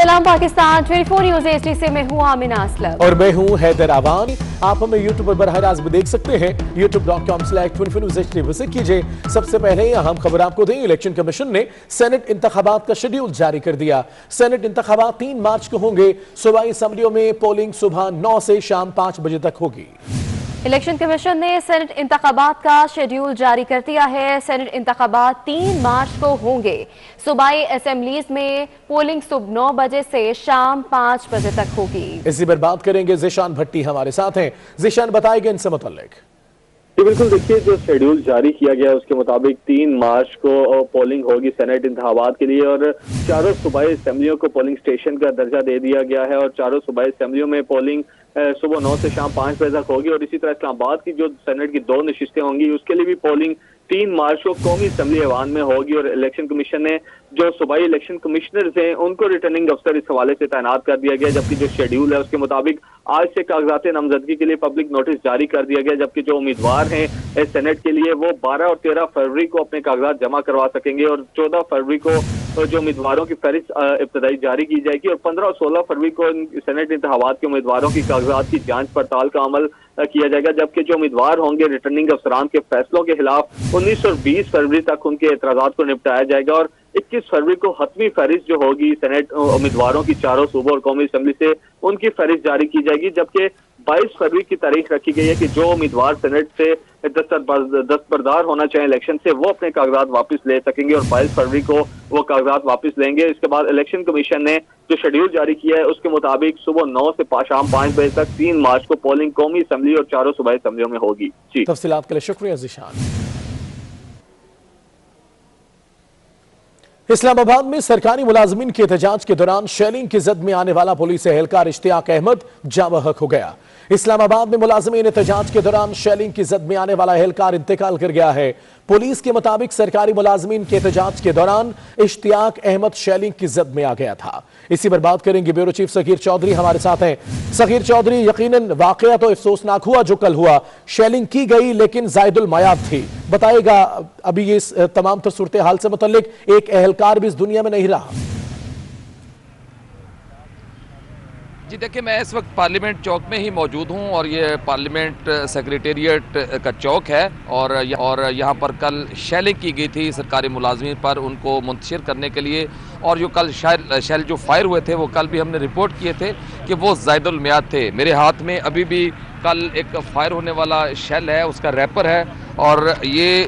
सलाम Pakistan 24 news HD से मैं हूं आमिना असलम और मैं हूं हैदर आवान। आप हमें यूट्यूब पर बराह रास्त भी देख सकते हैं। youtube.com/24 न्यूज एचडी विजिट कीजिए। सबसे पहले अहम खबर आपको दें, इलेक्शन कमीशन ने सेनेट इंतखाबात का शेड्यूल जारी कर दिया। सेनेट इंतखाबात 3 मार्च को होंगे। सूबाई असम्बलियों में पोलिंग सुबह 9 से शाम 5 बजे तक होगी। इलेक्शन कमीशन ने सेनेट इंतखाबात का शेड्यूल जारी कर दिया है। सेनेट इंतखाबात 3 मार्च को होंगे। सूबाई असेंबलीज में पोलिंग सुबह 9 बजे से शाम 5 बजे तक होगी। इसी पर बात करेंगे, जिशान भट्टी हमारे साथ हैं। जिशान, बताएंगे इनसे मुताल्लिक। जी बिल्कुल, देखिए जो शेड्यूल जारी किया गया है उसके मुताबिक 3 मार्च को पोलिंग होगी सेनेट इंतखाबात के लिए और चारों सूबाई असेंबलियों को पोलिंग स्टेशन का दर्जा दे दिया गया है और चारों सूबाई असेंबलियों में पोलिंग सुबह 9 से शाम 5 बजे तक होगी। और इसी तरह इस्लामाबाद की जो सेनेट की 2 नशिस्तें होंगी उसके लिए भी पोलिंग 3 मार्च को कौमी असेंबली ऐवान में होगी। और इलेक्शन कमीशन ने जो सूबाई इलेक्शन कमिश्नर्स हैं उनको रिटर्निंग अफसर इस हवाले से तैनात कर दिया गया, जबकि जो शेड्यूल है उसके मुताबिक आज से कागजात नामजदगी के लिए पब्लिक नोटिस जारी कर दिया गया, जबकि जो उम्मीदवार हैं सेनेट के लिए वो 12 और 13 फरवरी को अपने कागजात जमा करवा सकेंगे और 14 फरवरी को जो उम्मीदवारों की फहरिस्त इब्तदाई जारी की जाएगी और 15 और 16 फरवरी को सेनेट इंतखाबात के उम्मीदवारों की कागजात की जांच पड़ताल का अमल किया जाएगा, जबकि जो उम्मीदवार होंगे रिटर्निंग अफसरान के फैसलों के खिलाफ 19 और 20 फरवरी तक उनके एतराजात को निपटाया जाएगा और 21 फरवरी को हतमी फहरिस्त जो होगी सेनेट उम्मीदवारों की चारों सूबों और कौमी असेंबली से उनकी फहरिस्त जारी की जाएगी, जबकि 22 फरवरी की तारीख रखी गई है कि जो उम्मीदवार सेनेट से दस्तबरदार होना चाहे इलेक्शन से वो अपने कागजात वापस ले सकेंगे और 22 फरवरी को वो कागजात वापस लेंगे। इसके बाद इलेक्शन कमीशन ने जो शेड्यूल जारी किया है उसके मुताबिक सुबह 9 से शाम 5 बजे तक 3 मार्च को पोलिंग कौमी असेंबली और चारों सूबाई असेंबलियों में होगी। जी, तफसीलात के लिए शुक्रिया जिशान। इस्लामाबाद में सरकारी मुलाजमीन के एहतजाज के दौरान शेलिंग की जद में आने वाला पुलिस एहलकार इश्तियाक अहमद जाँ बहक हो गया। इस्लामाबाद में मुलाजमीन एहतजाज के दौरान शेलिंग की जद में आने वाला एहलकार इंतकाल कर गया है। पुलिस के मुताबिक सरकारी मुलाजमीन के एहतजाज के दौरान इश्तियाक अहमद शेलिंग की जद में आ गया था। इसी पर बात करेंगे, ब्यूरो चीफ सगीर चौधरी हमारे साथ हैं। सगीर चौधरी, यकीनन वाकया तो अफसोसनाक हुआ जो कल हुआ, शेलिंग की गई लेकिन जायदुल मयाद थी। बताएगा अभी ये तमाम तर सूरत हाल से मुतल्लिक, एक एहलकार भी इस दुनिया में नहीं रहा। जी देखिए, मैं इस वक्त पार्लियामेंट चौक में ही मौजूद हूं और ये पार्लियामेंट सेक्रेटेरिएट का चौक है और यहाँ पर कल शेलिंग की गई थी सरकारी मुलाजमीन पर, उनको मुंतशिर करने के लिए। और जो कल शेल जो फायर हुए थे वो कल भी हमने रिपोर्ट किए थे कि वो जायदुल मियाद थे। मेरे हाथ में अभी भी कल एक फायर होने वाला शेल है, उसका रैपर है और ये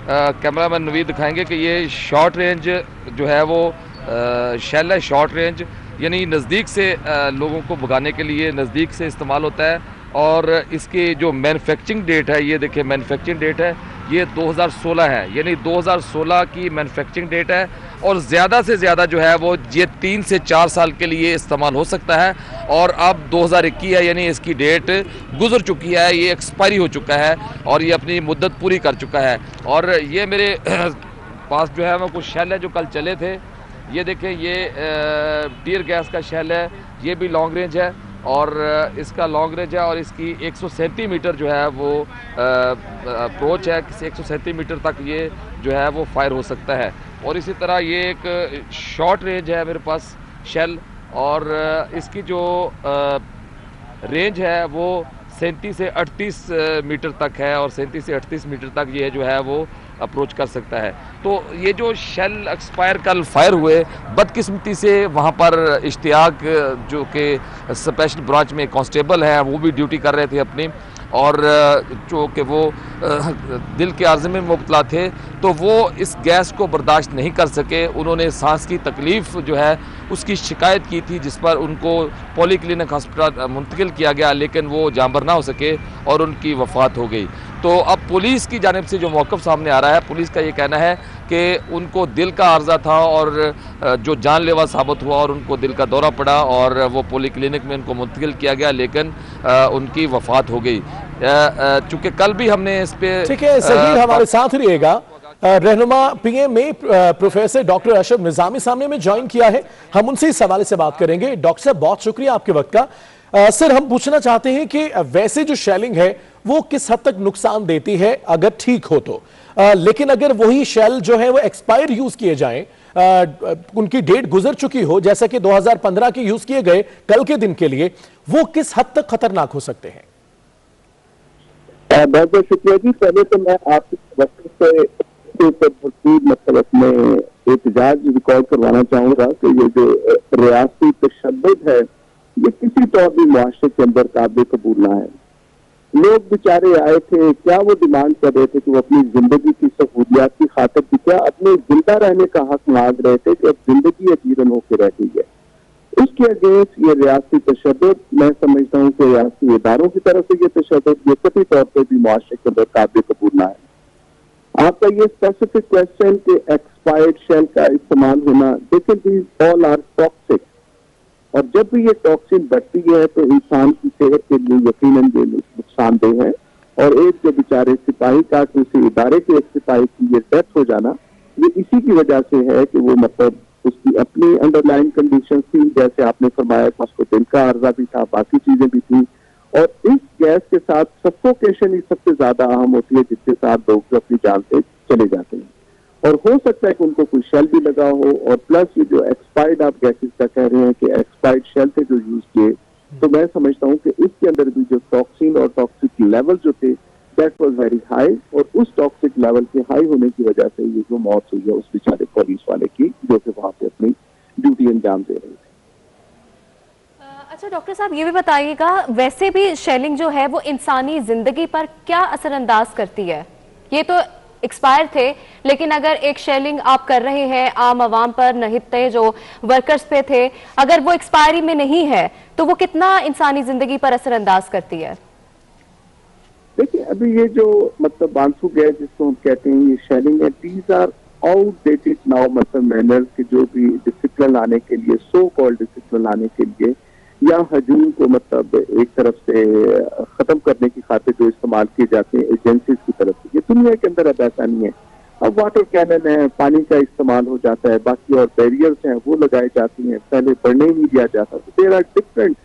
कैमरामैन नवीद दिखाएंगे कि ये शॉर्ट रेंज जो है वो शेल है, शॉर्ट रेंज यानी नज़दीक से लोगों को भगाने के लिए नज़दीक से इस्तेमाल होता है। और इसकी जो मैन्युफैक्चरिंग डेट है, ये देखिए मैन्युफैक्चरिंग डेट है, ये 2016 है, यानी 2016 की मैन्युफैक्चरिंग डेट है और ज़्यादा से ज़्यादा जो है वो ये 3 से 4 साल के लिए इस्तेमाल हो सकता है। और अब 2021 है, यानी इसकी डेट गुजर चुकी है, ये एक्सपायरी हो चुका है और ये अपनी मुद्दत पूरी कर चुका है। और ये मेरे पास जो है वो कुछ शेल है जो कल चले थे। ये देखें, ये टीयर गैस का शेल है, ये भी लॉन्ग रेंज है और इसका लॉन्ग रेंज है और इसकी 137 मीटर जो है वो अप्रोच है, 137 मीटर तक ये जो है वो फायर हो सकता है। और इसी तरह ये एक शॉर्ट रेंज है मेरे पास शेल और इसकी जो रेंज है वो 37 से 38 मीटर तक है और 37 से 38 मीटर तक ये जो है वो अप्रोच कर सकता है। तो ये जो शेल एक्सपायर कल फायर हुए, बदकिस्मती से वहाँ पर इश्तियाक जो कि स्पेशल ब्रांच में कांस्टेबल हैं वो भी ड्यूटी कर रहे थे अपनी, और जो कि वो दिल के आर्ज़े में मुब्तला थे तो वो इस गैस को बर्दाश्त नहीं कर सके। उन्होंने सांस की तकलीफ़ जो है उसकी शिकायत की थी, जिस पर उनको पॉली क्लिनिक हॉस्पिटल मुंतकिल किया गया, लेकिन वो जांबर ना हो सके और उनकी वफ़ात हो गई। तो अब पुलिस की जानिब से जो मौक़िफ़ सामने आ रहा है, पुलिस का ये कहना है कि उनको दिल का आर्जा था और जो जानलेवा साबित हुआ और उनको दिल का दौरा पड़ा और वो पॉली क्लिनिक में उनको मुंतकिल किया गया, लेकिन उनकी वफ़ात हो गई। चूँकि कल भी हमने इस पर ठीक है, सही हमारे साथ रहिएगा। रहनुमा पीएम में प्रोफेसर डॉक्टर अशरफ निजामी सामने में ज्वाइन किया है, हम उनसे इस हवाले से बात करेंगे। डॉक्टर साहब, बहुत शुक्रिया आपके वक्त का। सर, हम पूछना चाहते हैं कि वैसे जो शेलिंग है वो किस हद तक नुकसान देती है अगर ठीक हो तो, लेकिन अगर वही शेल जो है वो एक्सपायर यूज किए जाएं उनकी डेट गुजर चुकी हो, जैसे कि 2015 के यूज किए गए कल के दिन के लिए, वो किस हद तक खतरनाक हो सकते हैं? बहुत बहुत शुक्रिया जी। पहले तो मैं आपके वक्त से भरपूर मतलब अपने एहतजाज रिकॉर्ड करवाना चाहूंगा कि ये जो रियासती तशद्दुद है ये किसी तौर भी मुआशरे के अंदर काबिल कबूल ना है। लोग बेचारे आए थे, क्या वो डिमांड कर रहे थे कि वो अपनी जिंदगी की सहूलियात की खातिर भी क्या अपने जिंदा रहने का हक मांग रहे थे कि अब जिंदगी अजीरन होकर रह गई है। उसके अगेंस्ट ये रियासती तशद्दुद, मैं समझता हूँ कि रियासती इदारों की तरफ से ये तशद्दुद ये कभी तौर पर भी मुआशरे के अंदर काबिल कबूल ना है। आपका ये स्पेसिफिक क्वेश्चन कि एक्सपायर्ड शेल का इस्तेमाल होना, देखिए दीज ऑल आर टॉक्सिक, और जब भी ये टॉक्सिन बढ़ती है तो इंसान की सेहत के लिए यकीनन ये नुकसानदेह है। और एक जो बेचारे सिपाही का किसी इदारे के एक सिपाही की ये डेथ हो जाना, ये इसी की वजह से है कि वो मतलब उसकी अपनी अंडरलाइन कंडीशन थी, जैसे आपने फरमाया था उसको दिल का अर्जा भी था, बाकी चीजें भी थी। और इस गैस के साथ सफोकेशन ही सबसे ज्यादा अहम होती है, जिसके साथ लोग अपनी जान से चले जाते हैं। और हो सकता है कि उनको कोई शेल भी लगा हो, और प्लस ये जो एक्सपायर्ड आप गैसेस का कह रहे हैं कि एक्सपायर्ड शेल थे जो यूज किए, तो मैं समझता हूँ कि इसके अंदर भी जो टॉक्सिन और टॉक्सिक लेवल जो थे दैट वाज वेरी हाई, और उस टॉक्सिक लेवल के हाई होने की वजह से ये जो मौत हुई है उस बेचारे पुलिस वाले की, जो कि वहां पे अपनी ड्यूटी अंजाम दे रहे थे। अच्छा डॉक्टर साहब, ये भी बताइएगा, वैसे भी शेलिंग जो है वो इंसानी जिंदगी पर क्या असरअंदाज करती है? ये तो एक्सपायर थे, लेकिन अगर एक शेलिंग आप कर रहे हैं आम आवाम पर, निहित जो वर्कर्स पे थे, अगर वो एक्सपायरी में नहीं है तो वो कितना इंसानी जिंदगी पर असरअंदाज करती है? देखिए अभी ये जो मतलब आंसू गैस जिसको हम कहते हैं, ये शेलिंग है, दीज आर आउटडेटेड नाउ, मतलब मैनर्स के जो भी डिसिप्लिन लाने के लिए, सो कॉल्ड डिसिप्लिन लाने के लिए, या हजूम को मतलब एक तरफ से खत्म करने की खातिर जो इस्तेमाल किए जाते हैं एजेंसीज की तरफ से, ये दुनिया के अंदर अब ऐसा नहीं है। अब वाटर कैनन है, पानी का इस्तेमाल हो जाता है, बाकी और बैरियर्स हैं वो लगाई जाती हैं, पहले बढ़ने ही नहीं दिया जाता। तो देयर आर डिफरेंट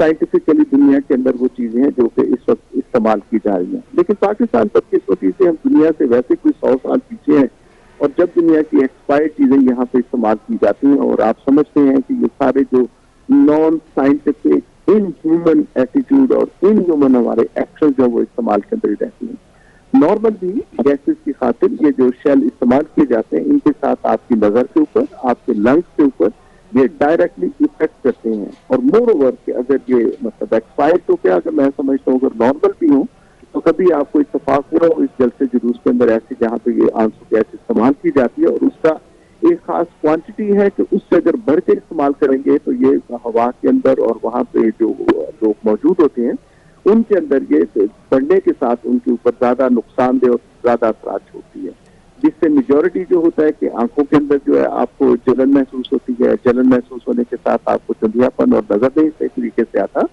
साइंटिफिकली दुनिया के अंदर वो चीजें हैं जो कि इस वक्त इस्तेमाल की जा रही हैं। लेकिन पाकिस्तान बदकिस्मती से हम दुनिया से वैसे कोई 100 साल पीछे हैं, और जब दुनिया की एक्सपायर्ड चीजें यहाँ पे इस्तेमाल की जाती हैं, और आप समझते हैं कि ये सारे जो non scientific in human attitude और इन ह्यूमन हमारे एक्शन जो वो इस्तेमाल के अंदर रहती हैं। नॉर्मल भी गैसेस की खातिर ये जो शेल इस्तेमाल किए जाते हैं, इनके साथ आपकी नजर के ऊपर, आपके लंग्स के ऊपर ये डायरेक्टली इफेक्ट करते हैं। और मोर ओवर कि अगर ये मतलब एक्सपायर्ड तो क्या, अगर मैं समझता हूँ अगर नॉर्मल भी हूँ तो कभी आपको इत्तेफाक हुआ हो इस जलसे जुलूस के अंदर ऐसे जहाँ पे ये आंसू गैस इस्तेमाल की जाती है, और उसका एक खास क्वांटिटी है कि उससे अगर बढ़ के इस्तेमाल करेंगे तो ये हवा के अंदर और वहाँ पे जो लोग मौजूद होते हैं उनके अंदर ये बढ़ने के साथ उनके ऊपर ज्यादा नुकसानदेह और ज्यादा असरात होती है, जिससे मेजोरिटी जो होता है कि आंखों के अंदर जो है आपको जलन महसूस होती है। जलन महसूस होने के साथ आपको चंदियापन और नजर नहीं सही तरीके से आता,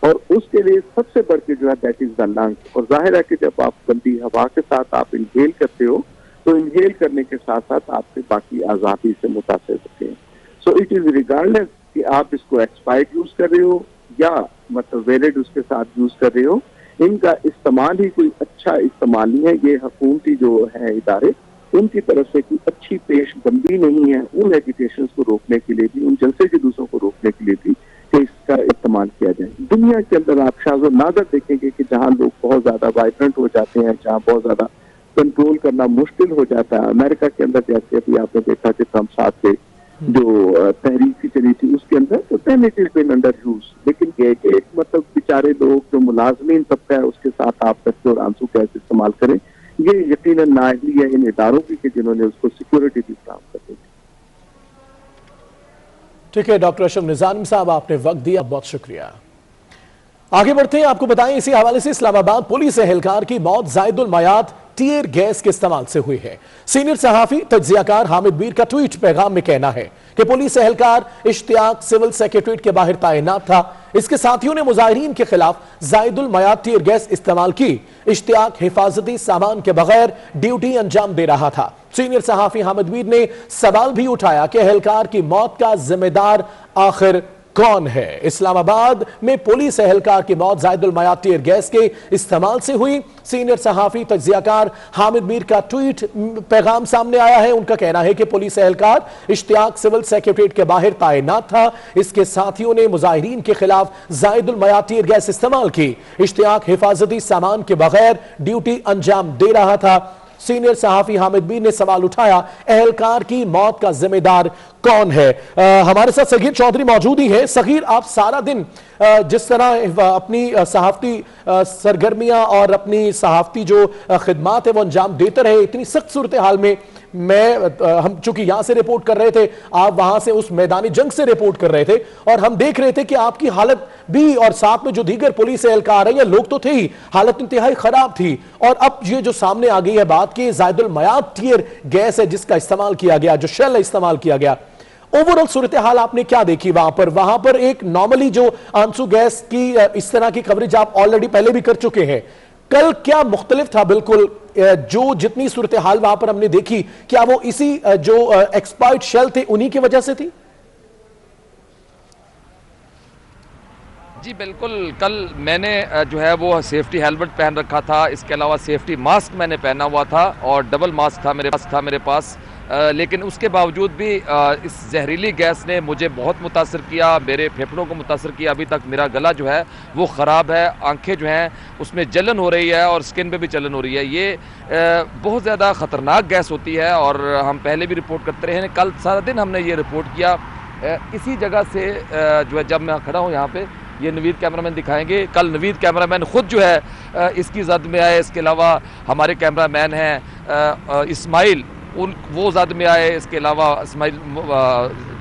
और उसके लिए सबसे बढ़ के जो है दैट इज द लंग्स। और जाहिर है कि जब आप गंदी हवा के साथ आप इनहेल करते हो तो इनहेल करने के साथ साथ आपके बाकी आज़ा भी से मुतासिर होते हैं। सो इट इज रिगार्डलेस कि आप इसको एक्सपायर्ड यूज कर रहे हो या मतलब वैलिड उसके साथ यूज कर रहे हो, इनका इस्तेमाल ही कोई अच्छा इस्तेमाल नहीं है। ये हुकूमती जो है इदारे, उनकी तरफ से कोई अच्छी पेशबंदी नहीं है उन एजुकेशन को रोकने के लिए भी, उन जलसे जुलूसों को रोकने के लिए भी कि इसका इस्तेमाल किया जाए। दुनिया के अंदर आप शाज़ो नादर देखेंगे कि जहाँ लोग बहुत ज्यादा वाइब्रेंट हो जाते हैं, जहाँ बहुत ज्यादा कंट्रोल करना मुश्किल हो जाता है। अमेरिका के अंदर जैसे अभी आपने देखा कि ट्रम्प साहब के जो तहरीक चली थी उसके अंदर, तो then it is been under use. लेकिन ये कि एक मतलब बेचारे लोग जो मुलाजमीन तबका है उसके साथ आप करके और आंसू कैसे इस्तेमाल करें, ये यकीनन नाअहली है इन इदारों की कि जिन्होंने उसको सिक्योरिटी भी फराहम कर दी। ठीक है डॉक्टर अशरफ निजामी साहब, आपने वक्त दिया, बहुत शुक्रिया। आगे बढ़ते हैं, आपको बताएं इसी हवाले से इस्लामाबाद पुलिस एहलकार की मौत जायदुल मयात टीयर गैस के इस्तेमाल से हुई है। सीनियर सहाफी तज्जियाकार हामिद मीर का ट्वीट पैगाम में कहना है कि पुलिस एहलकार इश्तियाक सिविल सेक्रेटरीट के बाहर तैनात था, इसके साथियों ने मुजाहिरीन के खिलाफ जायदुल मयात टीयर गैस इस्तेमाल की। इश्तियाक हिफाजती सामान के बगैर ड्यूटी अंजाम दे रहा था। सीनियर सहाफी हामिद मीर ने सवाल भी उठाया कि एहलकार की मौत का जिम्मेदार आखिर कौन है? इस्लामाबाद में पुलिस एहलकार की मौत जायदुल मयाद टीयर गैस के इस्तेमाल से हुई। सीनियर सहाफी तज्जियाकार हामिद मीर का ट्वीट पैगाम सामने आया है। उनका कहना है कि पुलिस एहलकार इश्तियाक सिविल सेक्रेटरीट के बाहर तैनात था। इसके साथियों ने मुजाहिरीन के खिलाफ जायदुल मयाद टीयर गैस इस्तेमाल की। इश्तियाक हिफाजती सामान के बगैर ड्यूटी अंजाम दे रहा था। सीनियर सहाफी हामिद मीर ने सवाल उठाया, एहलकार की मौत का जिम्मेदार कौन है? हमारे साथ सगीर चौधरी मौजूद ही है। सगीर, आप सारा दिन जिस तरह अपनी सहाफती सरगर्मियां और अपनी सहाफती जो खिदमात है वो अंजाम देते रहे, इतनी सख्त सूरत हाल में हम चूंकि यहां से रिपोर्ट कर रहे थे, आप वहां से उस मैदानी जंग से रिपोर्ट कर रहे थे और हम देख रहे थे कि आपकी हालत भी और साथ में जो दीगर पुलिस एहलकार है या लोग तो थे ही, हालत इंतहाई खराब थी। और अब ये जो सामने आ गई है बात कि जायदुल मयाद टीयर गैस है जिसका इस्तेमाल किया गया, जो शेल इस्तेमाल किया गया, ओवरऑल सूरत हाल आपने क्या देखी वहां पर एक नॉर्मली जो आंसू गैस की इस तरह की कवरेज आप ऑलरेडी पहले भी कर चुके हैं, कल क्या मुख्तलिफ था? बिल्कुल जो जितनी सूरत हाल वहां पर हमने देखी, क्या वो इसी जो एक्सपायर्ड शेल थे उन्हीं की वजह से थी? जी बिल्कुल, कल मैंने जो है वो सेफ्टी हेलमेट पहन रखा था, इसके अलावा सेफ्टी मास्क मैंने पहना हुआ था और डबल मास्क था मेरे पास। लेकिन उसके बावजूद भी इस जहरीली गैस ने मुझे बहुत मुतासर किया, मेरे फेफड़ों को मुतासर किया। अभी तक मेरा गला जो है वो ख़राब है, आंखें जो हैं उसमें जलन हो रही है और स्किन पे भी जलन हो रही है। ये बहुत ज़्यादा ख़तरनाक गैस होती है और हम पहले भी रिपोर्ट करते रहे हैं। कल सारा दिन हमने ये रिपोर्ट किया। इसी जगह से जो है, जब मैं खड़ा हूँ यहाँ पे, ये नवीद कैमरामैन दिखाएंगे, कल नवीद कैमरामैन ख़ुद जो है इसकी जद में आए। इसके अलावा हमारे कैमरामैन हैं इस्माइल, वो जद में आए। इसके अलावा इस्माइल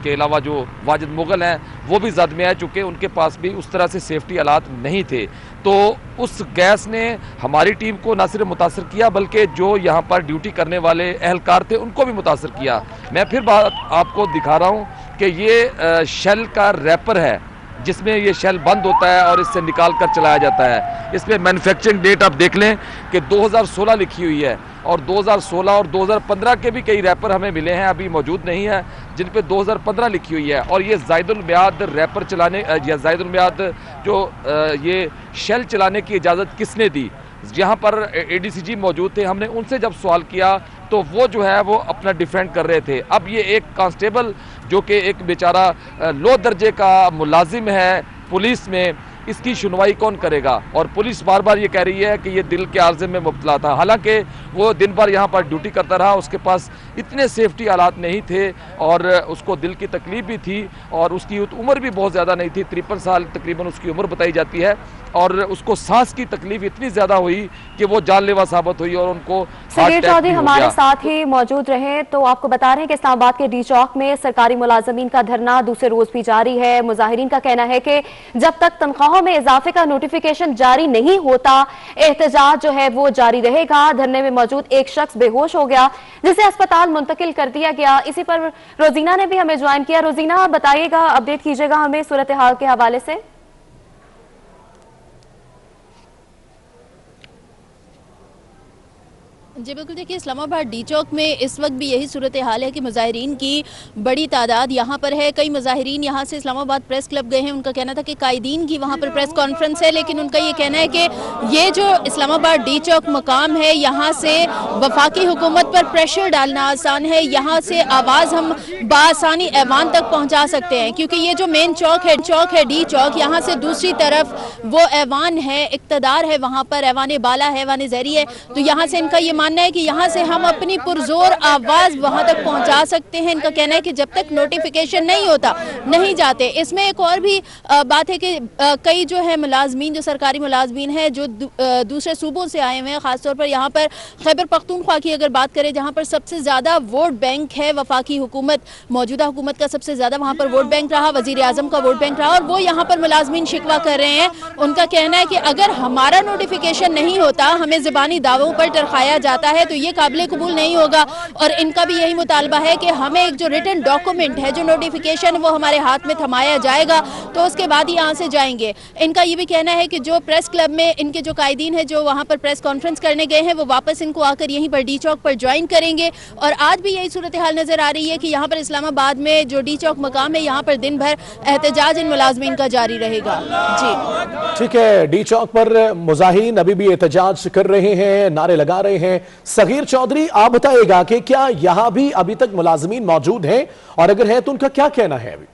के अलावा जो वाजिद मुगल हैं वो भी जद में आए, चूँकि उनके पास भी उस तरह से सेफ्टी आलात नहीं थे। तो उस गैस ने हमारी टीम को न सिर्फ मुतासर किया बल्कि जो यहाँ पर ड्यूटी करने वाले एहलकार थे उनको भी मुतासर किया। मैं फिर बात आपको दिखा रहा हूँ कि ये शेल का रैपर है जिसमें ये शेल बंद होता है और इससे निकाल कर चलाया जाता है। इसमें मैन्युफैक्चरिंग डेट आप देख लें कि 2016 लिखी हुई है और 2016 और 2015 के भी कई रैपर हमें मिले हैं, अभी मौजूद नहीं है, जिन पे 2015 लिखी हुई है। और ये जायदुल मयाद रैपर चलाने या जायदुल मयाद जो ये शेल चलाने की इजाज़त किसने दी? यहाँ पर ADCG मौजूद थे, हमने उनसे जब सवाल किया तो वो जो है वो अपना डिफेंड कर रहे थे। अब ये एक कांस्टेबल जो कि एक बेचारा लो दर्जे का मुलाजिम है पुलिस में, इसकी सुनवाई कौन करेगा? और पुलिस बार बार ये कह रही है कि ये दिल के आर्जे में मुब्तला था। हालांकि वो दिन भर यहाँ पर ड्यूटी करता रहा, उसके पास इतने सेफ्टी हालात नहीं थे और उसको दिल की तकलीफ भी थी और उसकी उम्र भी बहुत ज़्यादा नहीं थी, 53 साल तकरीबन उसकी उम्र बताई जाती है। और उसको सांस की तकलीफ इतनी ज़्यादा हुई कि वो जानलेवा साबित हुई और उनको सगीर चौधरी हमारे साथ ही मौजूद रहे। तो आपको बता रहे हैं कि इस्लामाबाद के डी चौक में सरकारी मुलाजमीन का धरना दूसरे रोज भी जारी है। मुजाहिरीन का कहना है कि जब तक तनख्वाहों में इजाफे का नोटिफिकेशन जारी नहीं होता, एहतजाज जो है वो जारी रहेगा। धरने में मौजूद एक शख्स बेहोश हो गया जिसे अस्पताल मुंतकिल कर दिया गया। इसी पर रोजीना ने भी हमें ज्वाइन किया। रोजीना, बताइएगा, अपडेट कीजिएगा हमें सूरत हाल के हवाले से। जी बिल्कुल, देखिए इस्लामाबाद डी चौक में इस वक्त भी यही सूरत हाल है कि मुजाहिरीन की बड़ी तादाद यहाँ पर है। कई मुजाहिरीन यहाँ से इस्लामाबाद प्रेस क्लब गए हैं। उनका कहना था कि कायदीन की वहाँ पर प्रेस कॉन्फ्रेंस है, लेकिन उनका ये कहना है कि ये जो इस्लामाबाद डी चौक मकाम है, यहाँ से वफाकी हुकूमत पर प्रेशर डालना आसान है। यहाँ से आवाज़ हम बासानी ऐवान तक पहुँचा सकते हैं, क्योंकि ये जो मेन चौक है डी चौक, यहाँ से दूसरी तरफ वो ऐवान है, इक़्तिदार है, वहाँ पर ऐवान बाला है, ऐवान ज़हरी है। तो यहाँ से इनका ये मानना है कि यहाँ से हम अपनी पुरजोर आवाज़ वहाँ तक पहुँचा सकते हैं। इनका कहना है कि जब तक नोटिफिकेशन नहीं होता नहीं जाते। इसमें एक और भी बात है कि कई जो है मुलाजमीन, जो सरकारी मुलाजमीन है जो दूसरे सूबों से आए हुए हैं, ख़ासतौर पर यहाँ पर खैबर पख्तूनख्वा की अगर बात करें, जहाँ पर सबसे ज़्यादा वोट बैंक है वफाकी हुकूमत, मौजूदा हुकूमत का सबसे ज़्यादा वहाँ पर वोट बैंक रहा, वज़ीर आज़म का वोट बैंक रहा, और वो यहाँ पर मुलाजमीन शिकवा कर रहे हैं। उनका कहना है कि अगर हमारा नोटिफिकेशन नहीं होता, हमें ज़बानी दावों पर टरखाया जाता है तो ये काबिल कबूल नहीं होगा। और इनका भी यही मुतालबा है कि हमें एक जो रिटन डॉक्यूमेंट है, जो नोटिफिकेशन, वो हमारे हाथ में थमाया जाएगा तो उसके बाद ही यहाँ से जाएंगे। इनका ये भी कहना है कि जो प्रेस क्लब में इनके जो कायदीन है जो वहाँ पर प्रेस कॉन्फ्रेंस करने गए हैं, वो वापस इनको आकर यहीं पर डी चौक पर ज्वाइन करेंगे। और आज भी यही सूरत हाल नजर आ रही है कि यहाँ पर इस्लामाबाद में जो डी चौक मकाम है, यहाँ पर दिन भर एहतजाज इन मुलाजमीन का जारी रहेगा। जी ठीक है, डी चौक पर मुजाहिरीन अभी भी एहतजाज कर रहे हैं, नारे लगा रहे हैं। सगीर चौधरी, आप बताइएगा कि क्या यहां भी अभी तक मुलाजमीन मौजूद हैं, और अगर है तो उनका क्या कहना है अभी?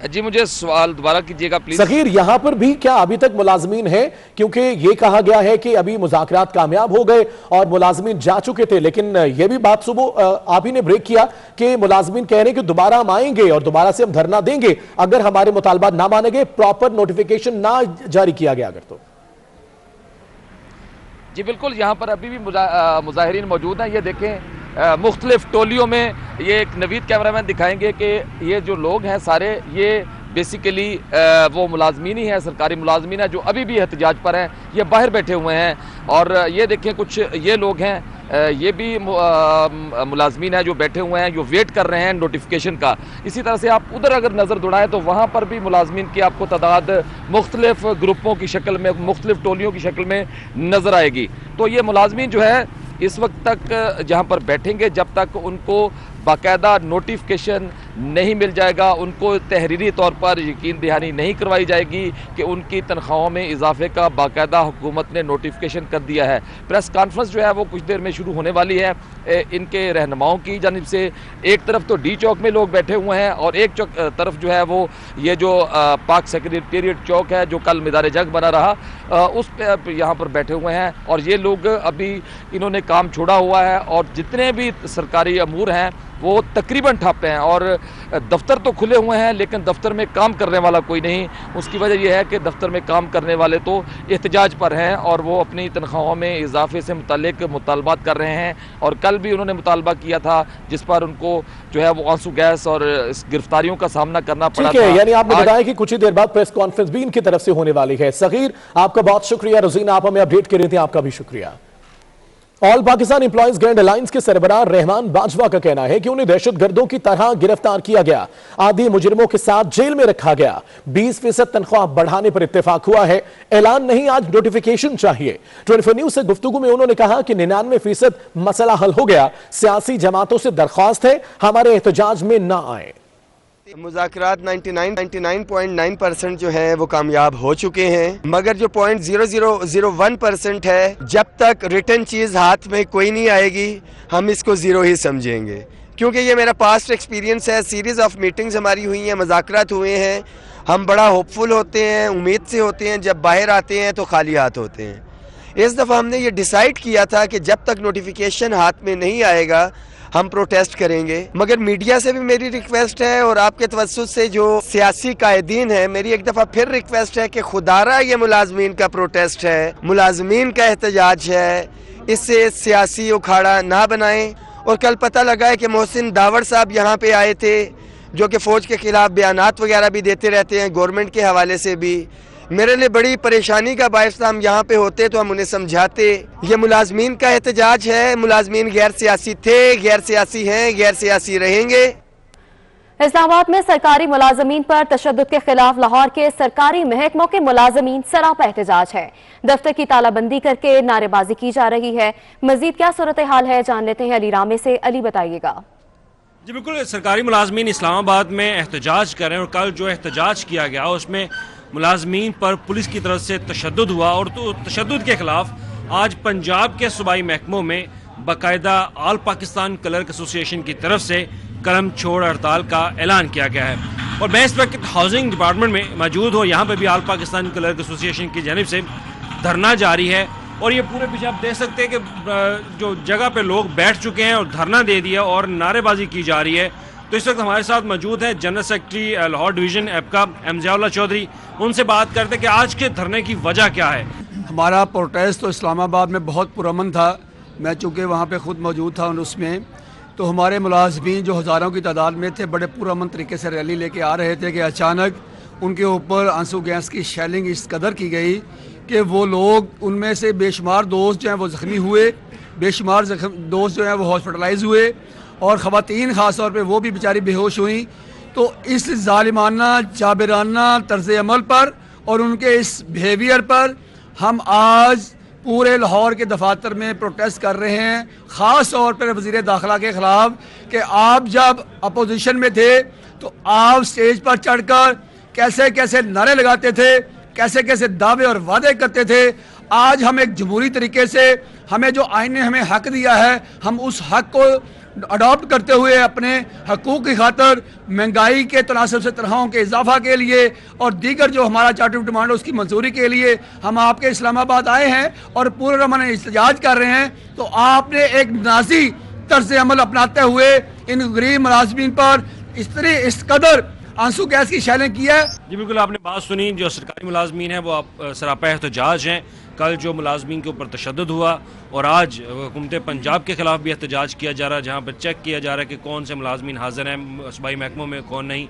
जी, मुझे सवाल दोबारा कीजिएगा प्लीज। सगीर, यहां पर भी क्या अभी तक मुलाजमीन हैं? क्योंकि ये कहा गया है कि अभी मुज़ाकरात कामयाब हो गए और मुलाजमीन जा चुके थे, लेकिन यह भी बात सुबह आप ही ने ब्रेक किया कि मुलाजमीन कह रहे हैं कि दोबारा हम आएंगे और दोबारा से हम धरना देंगे अगर हमारे मुतालबात ना माने गए, प्रॉपर नोटिफिकेशन ना जारी किया गया अगर तो। जी बिल्कुल, यहाँ पर अभी भी मुजाहिरीन मौजूद हैं। ये देखें, मुख्तलिफ टोलियों में, ये एक नवीद कैमरामैन दिखाएंगे कि ये जो लोग हैं सारे, ये बेसिकली वो मुलाजमीन ही हैं, सरकारी मुलाजमीन हैं जो अभी भी एहतजाज पर हैं। ये बाहर बैठे हुए हैं और ये देखें कुछ ये लोग हैं, ये भी मुलाजमीन हैं जो बैठे हुए हैं, जो वेट कर रहे हैं नोटिफिकेशन का। इसी तरह से आप उधर अगर नज़र दौड़ाएं तो वहाँ पर भी मुलाजमीन की आपको तादाद मुख्तलिफ ग्रुपों की शक्ल में, मुख्तलिफ टोलियों की शक्ल में नज़र आएगी। तो ये मुलाजमीन जो है इस वक्त तक जहाँ पर बैठेंगे जब तक उनको बाकायदा नोटिफिकेशन नहीं मिल जाएगा, उनको तहरीरी तौर पर यकीन दहानी नहीं करवाई जाएगी कि उनकी तनख्वाहों में इजाफे का बाकायदा हुकूमत ने नोटिफिकेशन कर दिया है। प्रेस कॉन्फ्रेंस जो है वो कुछ देर में शुरू होने वाली है इनके रहनुमाओं की जानिब से। एक तरफ तो डी चौक में लोग बैठे हुए हैं और एक तरफ जो है वो ये जो पाक सेक्रेटेरिएट चौक है जो कल मीदार जंग बना रहा, उस पर यहाँ पर बैठे हुए हैं। और ये लोग अभी इन्होंने काम छोड़ा हुआ है और जितने भी सरकारी अमूर हैं वो तकरीबन ठप हैं और दफ्तर तो खुले हुए हैं लेकिन दफ्तर में काम करने वाला कोई नहीं। उसकी वजह यह है कि दफ्तर में काम करने वाले तो एहतजाज पर हैं और वो अपनी तनख्वाहों में इजाफे से मुतालिक मुतालबात कर रहे हैं। और कल भी उन्होंने मुतालबा किया था जिस पर उनको जो है वो आंसू गैस और इस गिरफ्तारियों का सामना करना पड़ा था। यानी आपने बताया कि कुछ ही देर बाद प्रेस कॉन्फ्रेंस भी इनकी तरफ से होने वाली है। सगीर, आपका बहुत शुक्रिया। रोजीना, आप हमें अपडेट कर रही थी, आपका भी शुक्रिया। All Pakistan employees grand alliance के सरबराह रहमान बाजवा का कहना है कि उन्हें दहशतगर्दों की तरह गिरफ्तार किया गया, आधी मुजरिमों के साथ जेल में रखा गया, 20% तनख्वाह बढ़ाने पर इत्तेफाक हुआ है। ऐलान नहीं, आज नोटिफिकेशन चाहिए। 24 न्यूज से गुफ्तगू में उन्होंने कहा कि 99% मसला हल हो गया। सियासी जमातों से दरख्वास्त है हमारे एहतजाज में ना आए। मुज़ाकरात 99.9% जो है वो कामयाब हो चुके हैं, मगर जो 0.0001% है, जब तक रिटर्न चीज़ हाथ में कोई नहीं आएगी हम इसको ज़ीरो ही समझेंगे। क्योंकि ये मेरा पास्ट एक्सपीरियंस है, सीरीज़ ऑफ मीटिंग्स हमारी हुई हैं, मुज़ाकरात हुए हैं, हम बड़ा होपफुल होते हैं, उम्मीद से होते हैं, जब बाहर आते हैं तो खाली हाथ होते हैं। इस दफ़ा हमने ये डिसाइड किया था कि जब तक नोटिफिकेशन हाथ में नहीं आएगा हम प्रोटेस्ट करेंगे। मगर मीडिया से भी मेरी रिक्वेस्ट है और आपके तवज्जुह से जो सियासी कायदीन है, मेरी एक दफ़ा फिर रिक्वेस्ट है कि खुदारा ये मुलाजमीन का प्रोटेस्ट है, मुलाजमीन का एहतजाज है, इससे सियासी उखाड़ा ना बनाएं। और कल पता लगा है कि मोहसिन दावर साहब यहाँ पे आए थे जो कि फ़ौज के ख़िलाफ़ बयानात वगैरह भी देते रहते हैं गवर्नमेंट के हवाले से भी। मेरे लिए बड़ी परेशानी का बायस था, हम यहाँ पे होते तो हम उन्हें समझाते। ये मुलाजमीन का एहतजाज है, मुलाजमीन गैर सियासी थे, गैर सियासी हैं, गैर सियासी रहेंगे। इस्लामाबाद में सरकारी मुलाजमीन पर तशद्दुद के खिलाफ लाहौर के सरकारी महकमों के मुलाजमीन सरापा एहतजाज है। दफ्तर की तालाबंदी करके नारेबाजी की जा रही है। मजीद क्या सूरत हाल है जान लेते हैं अली रामे से। अली, बताइएगा। जी बिल्कुल, सरकारी मुलाजमीन इस्लामाबाद में एहतजाज कर रहे हैं और कल जो एहतजाज किया गया उसमें मुलाजमीन पर पुलिस की तरफ से तशद्दुद हुआ और तो तशद्दुद के खिलाफ आज पंजाब के सूबाई महकमों में बाकायदा ऑल पाकिस्तान क्लर्क एसोसिएशन की तरफ से कलम छोड़ हड़ताल का ऐलान किया गया है। और मैं इस वक्त हाउसिंग डिपार्टमेंट में मौजूद हूँ, यहाँ पर भी ऑल पाकिस्तान क्लर्क एसोसिएशन की जानिब से धरना जारी है और ये पूरे पीछे आप देख सकते हैं कि जो जगह पे लोग बैठ चुके हैं और धरना दे दिया और नारेबाजी की जा रही है। तो इस वक्त हमारे साथ मौजूद है जनरल सेक्रेटरी लाहौर डिवीज़न एपका एमज़ियाउल्लाह चौधरी। उनसे बात करते कि आज के धरने की वजह क्या है। हमारा प्रोटेस्ट तो इस्लामाबाद में बहुत पुरअमन था, मैं चूँकि वहाँ पे ख़ुद मौजूद था उसमें, तो हमारे मुलाजमीन जो हज़ारों की तादाद में थे बड़े पुरअमन तरीके से रैली लेके आ रहे थे कि अचानक उनके ऊपर आंसू गैस की शेलिंग इस कदर की गई कि वो लोग, उनमें से बेशुमार दोस्त जो हैं वो ज़ख्मी हुए, बेशुमार दोस्त जो हैं वो हॉस्पिटलाइज हुए, और ख़वातीन ख़ास तौर पे वो भी बेचारी बेहोश हुई। तो इस जालिमाना जाबिराना तर्ज अमल पर और उनके इस बिहेवियर पर हम आज पूरे लाहौर के दफातर में प्रोटेस्ट कर रहे हैं, ख़ास तौर पर वज़ीर दाखिला के ख़िलाफ़ कि आप जब अपोजिशन में थे तो आप स्टेज पर चढ़कर कैसे कैसे नारे लगाते थे, कैसे कैसे दावे और वादे करते थे। आज हम एक जमहूरी तरीके से, हमें जो आईन ने हमें हक दिया है, हम उस हक को अडॉप्ट करते हुए अपने हकूक़ की खातर महंगाई के तनासब से तनख्वाहों के इजाफा के लिए और दीगर जो हमारा चार्टर ऑफ डिमांड है उसकी मंजूरी के लिए हम आपके इस्लामाबाद आए हैं और पूरे रमन एहतजाज कर रहे हैं। तो आपने एक नाजी तर्ज अमल अपनाते हुए इन गरीब मुलाजमीन पर इस कदर आंसू गैस की शैलिंग की है। जी बिल्कुल, आपने बात सुनी। जो सरकारी मुलाजमीन हैं वो आप सरापा एहतजाज हैं। कल जो मुलाजमीन के ऊपर तशद्दुद हुआ और आज हुकूमत पंजाब के ख़िलाफ़ भी एहतजाज किया जा रहा है, जहाँ पर चेक किया जा रहा है कि कौन से मुलाजमीन हाजिर हैं सूबाई महकमों में, कौन नहीं।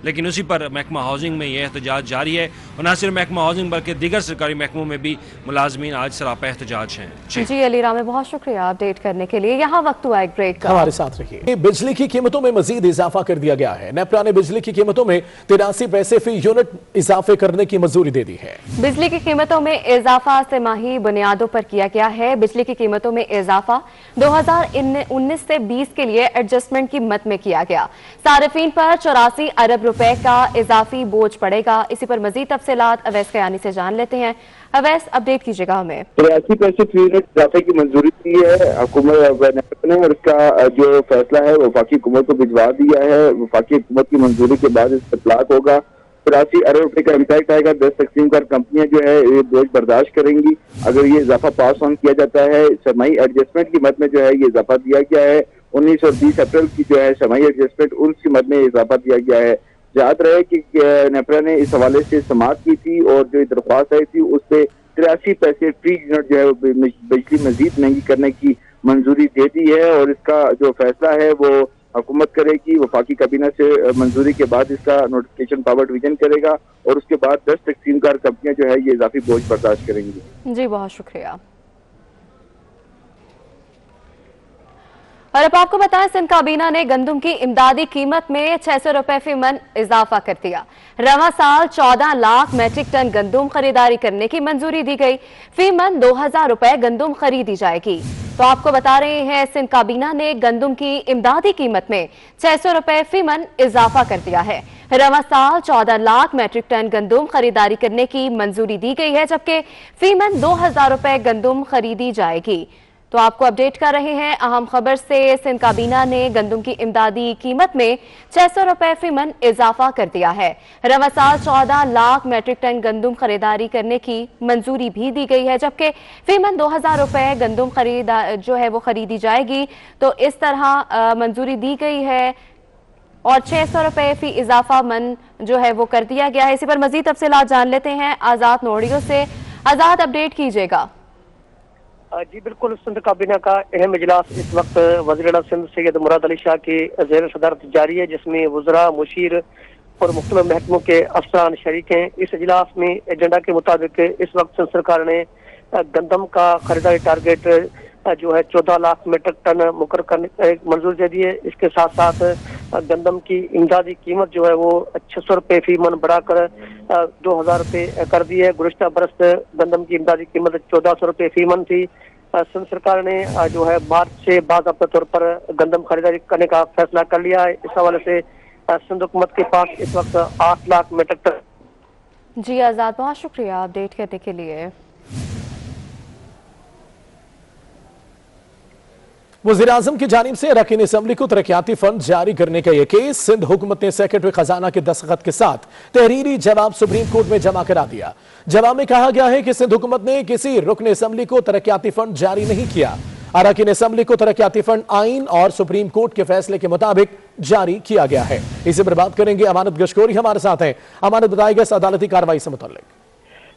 लेकिन उसी पर महकमा हाउसिंग में यह एहतजाज जारी है और न सिर्फ महकमा हाउसिंग बल्कि दीगर सरकारी महकमों में भी मुलाजमीन आज सरापा एहतजाज हैं। जी अली रामे, बहुत शुक्रिया अपडेट करने के लिए। यहाँ वक्त हुआ एक ब्रेक का, हमारे साथ रहिए। बिजली की कीमतों में मजीद इजाफा कर दिया गया है। नेपरा ने बिजली की कीमतों में 83 पैसे फी यूनिट इजाफे करने की मंजूरी दे दी है। बिजली की कीमतों में इजाफा तिमाही बुनियादों पर किया गया है। बिजली की कीमतों में इजाफा 2019 से 20 के लिए एडजस्टमेंट की मद में किया गया। सारिफीन पर 84 अरब रुपए का इजाफी बोझ पड़ेगा। इसी पर मजीद तफसीलात अवैस कयानी से जान लेते हैं। अवैस, अपडेट कीजिएगा हमें। 83 पैसे फी यूनिट इजाफे की मंजूरी दी है हुकूमत ने और इसका जो फैसला है वफाकी हुकूमत को भिजवा दिया है। वफाकी हुकूमत की मंजूरी के बाद इस पर इतलाक होगा। 83 अरब रुपए का इम्पैक्ट आएगा। 10 तकसीम कर कंपनियां जो है ये बोझ बर्दाश्त करेंगी अगर ये इजाफा पास ऑन किया जाता है। सरमाई एडजस्टमेंट की मद में जो है ये इजाफा दिया गया है। 19 और 20 अप्रैल की जो है सरमाई एडजस्टमेंट उसकी मद में इजाफा दिया गया है। याद रहे कि नेपरा ने इस हवाले से समाअत की थी और जो दरख्वास्त आई थी उस पर 83 पैसे फी यूनिट जो है बिजली मजीद महंगी करने की मंजूरी दे दी है और इसका जो फैसला है वो हुकूमत करेगी। वफाकी काबीना से मंजूरी के बाद इसका नोटिफिकेशन पावर डिवीजन करेगा और उसके बाद 10 तकसीमकार कंपनियां जो है ये इजाफी बोझ बर्दाश्त करेंगी। जी बहुत शुक्रिया। और अब आपको बताएं, सिंध काबीना ने गंदम की इमदादी कीमत में 600 रुपए फी मन इजाफा कर दिया। रवा साल 14 लाख मैट्रिक टन गंदम खरीदारी करने की मंजूरी दी गई। फी मन 2000 रुपए गंदम खरीदी जाएगी। तो आपको बता रहे हैं, सिंध काबीना ने गंदम की इमदादी कीमत में 600 रुपए फी मन इजाफा कर दिया है। रवा साल 14 लाख मैट्रिक टन गंदम खरीदारी करने की मंजूरी दी गई है, जबकि फी मन 2000 रुपए गंदम खरीदी जाएगी। तो आपको अपडेट कर रहे हैं अहम खबर से। सिंध काबीना ने गंदम की इमदादी कीमत में 600 रुपए फी मन इजाफा कर दिया है। रवा साल 14 लाख मैट्रिक टन गंदम खरीदारी करने की मंजूरी भी दी गई है, जबकि फी मन 2000 रुपए गंदम जो है वो खरीदी जाएगी। तो इस तरह मंजूरी दी गई है और 600 रुपए फी इजाफा मन जो है वो कर दिया गया है। इसी पर मजीद तफसीलात जान लेते हैं आजाद नोड़ियों से। आजाद, अपडेट कीजिएगा। जी बिल्कुल, सिंध काबीना का अहम इजलास इस वक्त वज़ीर सिंध सैयद मुराद अली शाह की ज़ेर सदारत जारी है, जिसमें वज़रा, मुशीर और मुख्तलिफ महकमों के अफसरान शरीक हैं। इस इजलास में एजेंडा के मुताबिक इस वक्त सिंध सरकार ने गंदम का खरीदारी टारगेट जो है 14 लाख मीट्रिक टन मुकर करने मंजूर दे दी है। इसके साथ साथ गंदम की इमदादी कीमत जो है वो 600 रुपये फी मन बढ़ाकर 2000 रुपये कर दी है। गुज़िश्ता बरस गंदम की इमदादी कीमत 1400 रुपये फी मन थी। सिंध सरकार ने जो है मार्च से बाज़ाब्ता तौर पर गंदम खरीदारी करने का फैसला कर लिया है। इस हवाले से सिंध हुकूमत के पास इस वक्त 8 लाख मीट्रिक टन। जी आजाद, बहुत शुक्रिया अपडेट करने के लिए। वज़ीर आज़म की जानिब से अरकान असम्बली को तरक्याती फंड जारी करने का यह केस सिंध हुकूमत ने सेक्रेटरी खजाना के दस्तखत के साथ तहरीरी जवाब सुप्रीम कोर्ट में जमा करा दिया। जवाब में कहा गया है कि सिंध हुकूमत ने किसी रुकन असम्बली को तरक्याती फंड जारी नहीं किया। अरकान असम्बली को तरक्याती फंड आइन और सुप्रीम कोर्ट के फैसले के मुताबिक जारी किया गया है। इसी पर बात करेंगे। अमानत गशकोरी हमारे साथ हैं। अमानत, बताएगा इस अदालती कार्रवाई से मुताल्लिक।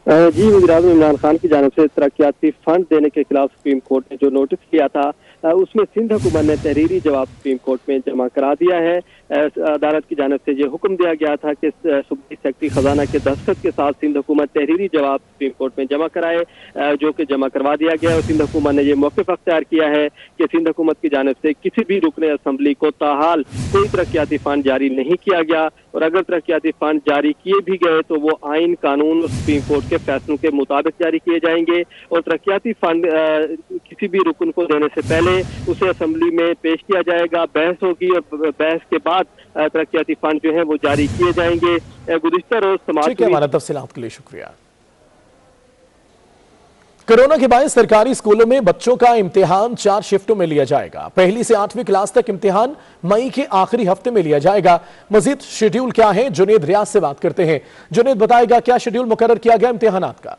जी, वज़ीर आज़म इमरान खान की जानिब से तरक्याती फंड देने के खिलाफ सुप्रीम कोर्ट ने जो नोटिस किया था उसमें सिंध हुकूमत ने तहरीरी जवाब सुप्रीम कोर्ट में जमा करा दिया है। अदालत की जानिब से ये हुक्म दिया गया था कि सूबाई सेक्रेटरी खजाना के दस्तखत के साथ सिंध हुकूमत तहरीरी जवाब सुप्रीम कोर्ट में जमा कराए, जो कि जमा करवा दिया गया। और सिंध हुकूमत ने यह मौक़िफ़ अख्तियार किया है कि सिंध हुकूमत की जानिब से किसी भी रुकन असम्बली को ताहाल कोई तरक्याती फंड जारी नहीं किया गया, और अगर तरक्याती फंड जारी किए भी गए तो वो आइन, कानून और सुप्रीम कोर्ट के फैसलों के मुताबिक जारी किए जाएंगे। और तरक्याती फंड किसी भी रुकन को देने से पहले उसे असम्बली में पेश किया जाएगा, बहस होगी, और बहस के बाद तरक्याती फंड जो है वो जारी किए जाएंगे। गुज़िश्ता रोज समाज हमारा तफसीलात के लिए शुक्रिया। कोरोना के बाद सरकारी स्कूलों में बच्चों का इम्तिहान 4 शिफ्टों में लिया जाएगा। पहली से 8वीं क्लास तक इम्तिहान मई के आखिरी हफ्ते में लिया जाएगा। मजीद शेड्यूल क्या है, जुनेद रियाज से बात करते हैं। जुनेद बताएगा क्या शेड्यूल मुकर्रर किया गया इम्तिहानात का?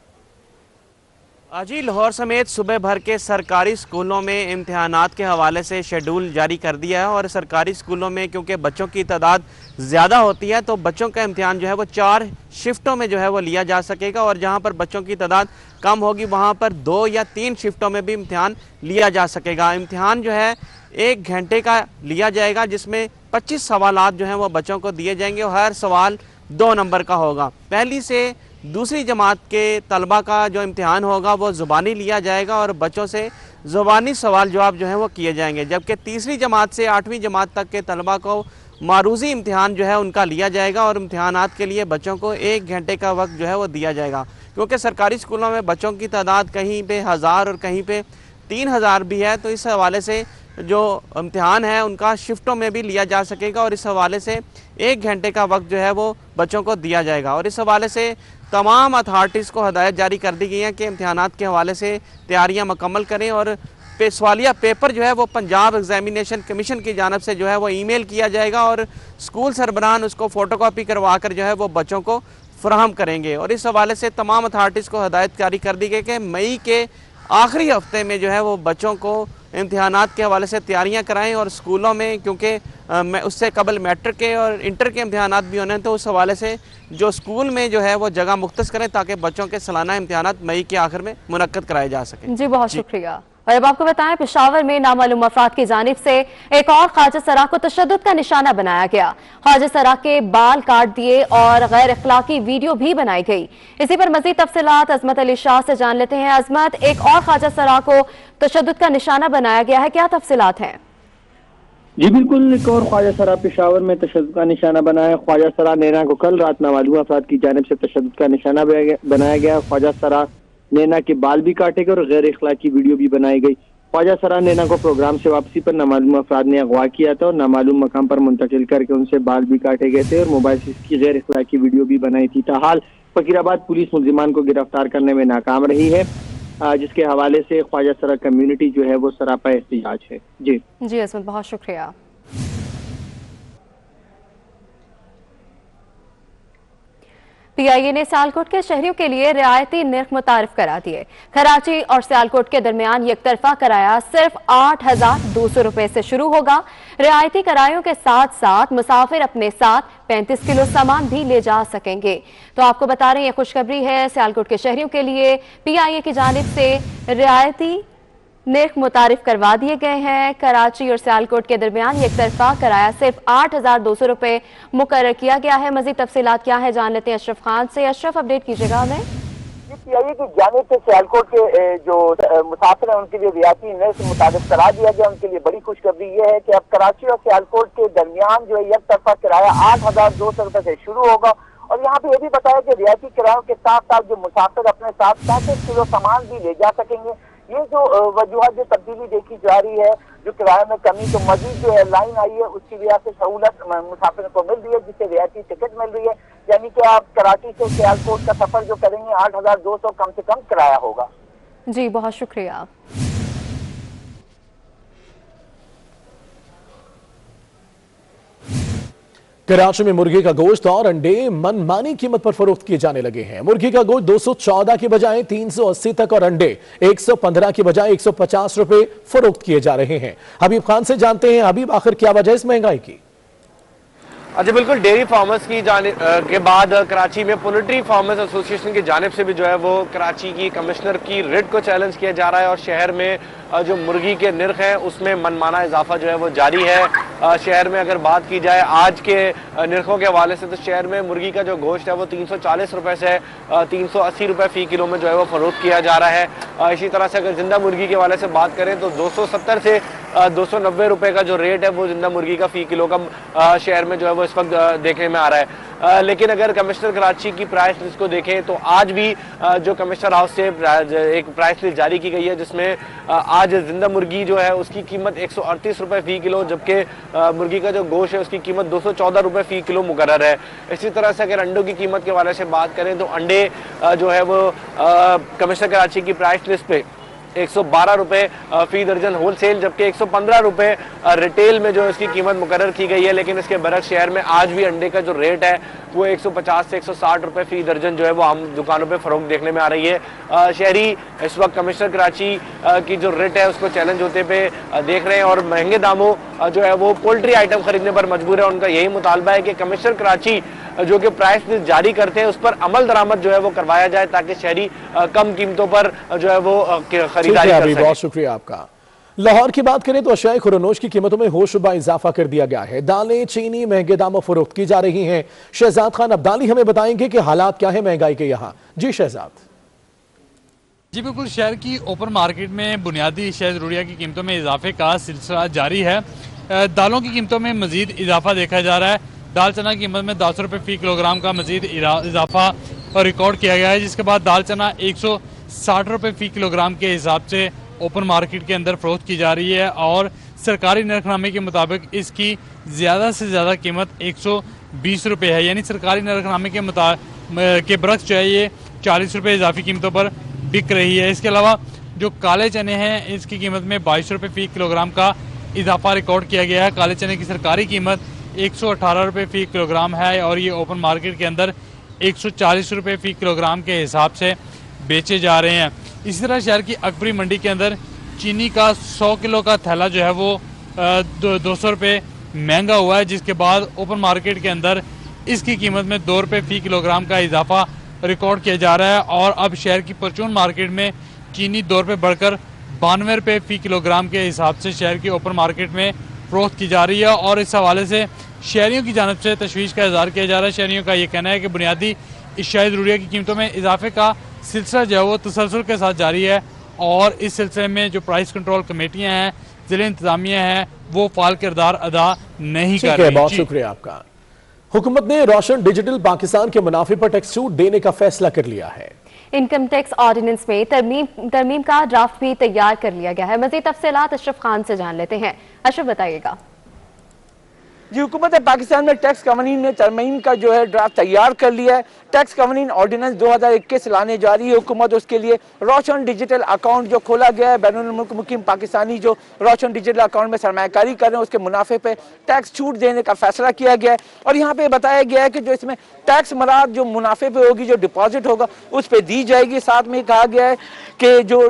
जी, लाहौर समेत सुबह भर के सरकारी स्कूलों में इम्तिहानात के हवाले से शेड्यूल जारी कर दिया है। और सरकारी स्कूलों में क्योंकि बच्चों की तादाद ज़्यादा होती है तो बच्चों का इम्तिहान जो है वो 4 शिफ्टों में जो है वो लिया जा सकेगा। और जहां पर बच्चों की तादाद कम होगी वहां पर 2 या 3 शिफ्टों में भी इम्तिहान लिया जा सकेगा। इम्तिहान जो है 1 घंटे का लिया जाएगा, जिसमें 25 सवालात जो हैं वो बच्चों को दिए जाएंगे और हर सवाल 2 नंबर का होगा। पहली से दूसरी जमात के तलबा का जो इम्तिहान होगा वो ज़ुबानी लिया जाएगा और बच्चों से ज़ुबानी सवाल जवाब जो है वो किए जाएंगे। जबकि तीसरी जमात से 8वीं जमात तक के तलबा को मारूज़ी इम्तिहान जो है उनका लिया जाएगा। और इम्तिहानात के लिए बच्चों को 1 घंटे का वक्त जो है वो दिया जाएगा। क्योंकि सरकारी स्कूलों में बच्चों की तादाद कहीं पे 1000 और कहीं पे 3000 भी है, तो इस हवाले से जो इम्तिहान है उनका शिफ्टों में भी लिया जा सकेगा। और इस हवाले से 1 घंटे का वक्त जो है वो बच्चों को दिया जाएगा। और इस हवाले से तमाम अथॉरिटीज़ को हदायत जारी कर दी गई हैं कि इम्तिहानात के हवाले से तैयारियां मुकम्मल करें। और सवालिया पेपर जो है वो पंजाब एग्जामिनेशन कमीशन की जानिब से जो है वो ईमेल किया जाएगा और स्कूल सरबराहान उसको फ़ोटोकॉपी करवा कर जो है वो बच्चों को फराहम करेंगे। और इस हवाले से तमाम अथॉरिटीज़ को हदायत जारी कर दी गई कि मई के आखिरी हफ्ते में जो है वो बच्चों को इम्तिहानात के हवाले से तैयारियां कराएं। और स्कूलों में क्योंकि उससे कबल मैट्रिक के और इंटर के इम्तिहानात भी होने हैं, तो उस हवाले से जो स्कूल में जो है वो जगह मुख्तस करें ताकि बच्चों के सालाना इम्तिहानात मई के आखिर में मुनक्कद कराए जा सकें। जी, बहुत शुक्रिया। और अब आपको बताएं, पेशावर में नामालूम अफराद की जानिब से एक और ख्वाजा सरा को तशद्दुद का निशाना बनाया गया। ख्वाजा सरा के बाल काट दिए और गैर अखलाकी वीडियो भी बनाई गई। इसी पर मजीद तफसीलात अजमत अली शाह से जान लेते हैं। अजमत, एक और ख्वाजा सरा को तशद्दुद का निशाना बनाया गया है, क्या तफसीलात हैं? जी बिल्कुल, एक और ख्वाजा सरा पेशावर में तशद्दुद का निशाना बना है। ख्वाजा सरा नैना को कल रात नामालूम अफराद की जानिब से तशद्दुद का निशाना बनाया गया। ख्वाजा सरा नैना के बाल भी काटे गए और गैर अखलाकी वीडियो भी बनाई गई। ख्वाजा सरा नैना को प्रोग्राम से वापसी पर नामालूम अफराद ने अगवा किया था और नामालूम मकाम पर मुंतकिल करके उनसे बाल भी काटे गए थे और मोबाइल से इसकी गैर अखलाकी वीडियो भी बनाई थी। ताहाल फकीराबाद पुलिस मुल्जिमान को गिरफ्तार करने में नाकाम रही है, जिसके हवाले से ख्वाजा सरा कम्युनिटी जो है वो सरापा एहतिजाज है। जी जी असमत, बहुत शुक्रिया। PIA ने सियालकोट के शहरियों के लिए रियायती निर्ख मुतारिफ करा दिए। कराची और सियालकोट के दरमियान यकतरफा किराया सिर्फ 8,200 रुपए से शुरू होगा। रियायती किरायों के साथ साथ मुसाफिर अपने साथ 35 किलो सामान भी ले जा सकेंगे। तो आपको बता रहे हैं, ये खुशखबरी है सियालकोट के शहरियों के लिए। PIA की जानिब से रियायती निर्ख मुतारिफ करवा दिए गए हैं। कराची और सियालकोट के दरमियान एक तरफा किराया सिर्फ 8,200 रुपए मुकर्रर किया गया है। मजीद तफसीलात क्या है जान लेते हैं अशरफ खान से। अशरफ, अपडेट कीजिएगा हमें। PIA की जानिब से सियालकोट के जो मुसाफिर हैं उनके लिए रियायती निर्ख मुताबिक करा दिया गया। उनके लिए बड़ी खुशखबरी ये है कि अब कराची और सियालकोट के दरमियान जो है एक तरफा किराया 8,200 रुपए से शुरू होगा। और यहाँ पे ये भी बताया कि रियायती किरायों के साथ साथ जो मुसाफिर अपने साथ 35 किलो सामान भी ले जा सकेंगे। ये जो वजूहत जो तब्दीली देखी जा रही है, जो किराए में कमी, तो मजीद जो एयरलाइन आई है उसकी वजह से सहूलत मुसाफिर को मिल रही है, जिससे रियायती टिकट मिल रही है। यानी कि आप कराची से सियालकोट का सफर जो करेंगे 8,200 कम से कम किराया होगा। जी बहुत शुक्रिया। कराची में मुर्गी का गोश्त और अंडे मनमानी कीमत पर फरोख्त किए जाने लगे हैं। मुर्गी का गोश्त 214 की बजाय 380 तक और अंडे 115 की बजाय 150 रुपए फरोख्त किए जा रहे हैं। हबीब खान से जानते हैं, हबीब आखिर क्या वजह इस महंगाई की? अच्छा, बिल्कुल, डेयरी फार्मर्स की के बाद कराची में पोल्ट्री फार्मर्स एसोसिएशन की जानिब से भी जो है वो कराची की कमिश्नर की रिट को चैलेंज किया जा रहा है और शहर में जो मुर्गी के निर्ख हैं उसमें मनमाना इजाफा जो है वो जारी है। शहर में अगर बात की जाए आज के निर्खों के हवाले से, तो शहर में मुर्गी का जो गोश्त है वो 340 रुपए से 380 रुपए फी किलो में जो है वो फरोख्त किया जा रहा है। इसी तरह से अगर जिंदा मुर्गी के हवाले से बात करें तो 270 से 290 रुपए का जो रेट है वो जिंदा मुर्गी का फी किलो का शहर में जो है वो इस वक्त देखने में आ रहा है। लेकिन अगर कमिश्नर कराची की प्राइस लिस्ट को देखें तो आज भी जो कमिश्नर हाउस से एक प्राइस लिस्ट जारी की गई है, जिसमें आज जिंदा मुर्गी जो है उसकी कीमत 138 रुपए फी किलो, जबकि मुर्गी का जो गोश्त है उसकी कीमत 214 रुपए फी किलो मुकर्रर है। इसी तरह से अगर अंडों की कीमत के हवाले से बात करें तो अंडे जो है वो कमिश्नर कराची की प्राइस लिस्ट पे 112 रुपए फी दर्जन होलसेल, जबकि 115 रुपए रिटेल में जो इसकी कीमत मुकर्रर की गई है। लेकिन इसके बरक्स शहर में आज भी अंडे का जो रेट है वो 150 से 160 रुपए फी दर्जन जो है वो आम दुकानों पे फरोख्त देखने में आ रही है। शहरी इस वक्त कमिश्नर कराची की जो रेट है उसको चैलेंज होते पे देख रहे हैं और महंगे दामों जो है वो पोल्ट्री आइटम खरीदने पर मजबूर है। उनका यही मुतालबा है कि कमिश्नर कराची जो कि प्राइस लिस्ट जारी करते हैं उस पर अमल दरामद जो है वो करवाया जाए, ताकि शहरी कम कीमतों पर जो है वो खरीदारी कर सकें। बहुत शुक्रिया आपका। लाहौर की बात करें तो अशियाए खुरनोश की कीमतों में होशरुबा इजाफा कर दिया गया है। दालें चीनी महंगे दामों फरोख्त की जा रही हैं। शहजाद खान अब्दाली हमें बताएंगे कि हालात क्या है महंगाई के यहाँ। जी शहजाद। जी बिल्कुल, शहर की ओपन मार्केट में बुनियादी अशिया ज़रूरिया की कीमतों में इजाफे का सिलसिला जारी है। दालों की कीमतों में मजीद इजाफा देखा जा रहा है। दाल चना की कीमत में 10 रुपये फी किलोग्राम का मजीद इजाफा रिकॉर्ड किया गया है, जिसके बाद दाल चना 160 रुपये फी किलोग्राम के हिसाब से ओपन मार्केट के अंदर फरोख्त की जा रही है और सरकारी नरखनामे के मुताबिक इसकी ज़्यादा से ज़्यादा कीमत 120 रुपये है। यानी सरकारी नरखनामे के बरक्स जो है ये 40 रुपये इजाफी कीमतों पर बिक रही है। इसके अलावा जो काले चने हैं इसकी कीमत में 22 रुपये फी किलोग्राम का इजाफा रिकॉर्ड किया गया है। काले चने की सरकारी कीमत 118 रुपये फी किलोग्राम है और ये ओपन मार्केट के अंदर 140 रुपये फी किलोग्राम के हिसाब से बेचे जा रहे हैं। इसी तरह शहर की अकबरी मंडी के अंदर चीनी का 100 किलो का थैला जो है वो 200 रुपये महंगा हुआ है, जिसके बाद ओपन मार्केट के अंदर इसकी कीमत में 2 रुपये फी किलोग्राम का इजाफा रिकॉर्ड किया जा रहा है। और अब शहर की परचून मार्केट में चीनी 2 रुपये बढ़कर 92 रुपये फी किलोग्राम के हिसाब से शहर की ओपन मार्केट में फरोख्त की जा रही है। और इस हवाले से शहरियों की जानब से तशवीश का इजहार किया जा रहा है। शहरियों का ये कहना है कि बुनियादी अशिया ज़रूरिया की कीमतों में इजाफे का सिलसिला जो है वो तसलसल के साथ जारी है और इस सिलसिले में जो प्राइस कंट्रोल कमेटियाँ हैं, ज़िला इंतजामिया हैं, वो फाल किरदार अदा नहीं कर रही। बहुत शुक्रिया आपका। हुकूमत ने रोशन डिजिटल पाकिस्तान के मुनाफे पर टैक्स छूट देने का फैसला कर लिया है। इनकम टैक्स ऑर्डिनेंस में तरमीम का ड्राफ्ट भी तैयार कर लिया गया है। मजीद तफसीलात अशरफ खान से जान लेते हैं। अशरफ बताइएगा। जी, हुकूमत पाकिस्तान में टैक्स कवानीन ने तरमीम का जो है ड्राफ्ट तैयार कर लिया है। टैक्स कवानीन ऑर्डिनेंस 2021 लाने जा रही है हुकूमत। उसके लिए रोशन डिजिटल अकाउंट जो खोला गया है, बैनुल मुल्क मुकीम पाकिस्तानी जो रोशन डिजिटल अकाउंट में सरमायाकारी कर रहे हैं उसके मुनाफे पे टैक्स छूट देने का फैसला किया गया है। और यहाँ पे बताया गया है कि जो इसमें टैक्स मराद जो मुनाफे पे होगी, जो डिपॉजिट होगा उस पर दी जाएगी। साथ में कहा गया है कि जो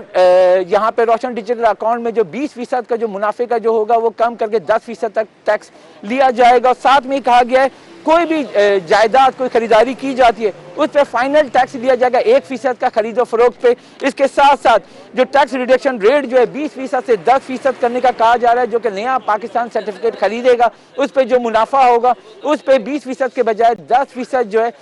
यहाँ पे रोशन डिजिटल अकाउंट में जो 20% का जो मुनाफे का जो होगा वो कम करके 10% तक टैक्स लिया जाएगा। साथ में कहा गया है कोई भी जायदाद कोई खरीदारी की जाती है उस पर फाइनल टैक्स दिया जाएगा 1% का खरीदो फरोख्त पे। इसके साथ साथ जो टैक्स रिडक्शन रेट जो है 20% से 10% करने का कहा जा रहा है। जो कि नया पाकिस्तान सर्टिफिकेट खरीदेगा उस पर जो मुनाफा होगा उस पर 20% के बजाय 10% जो है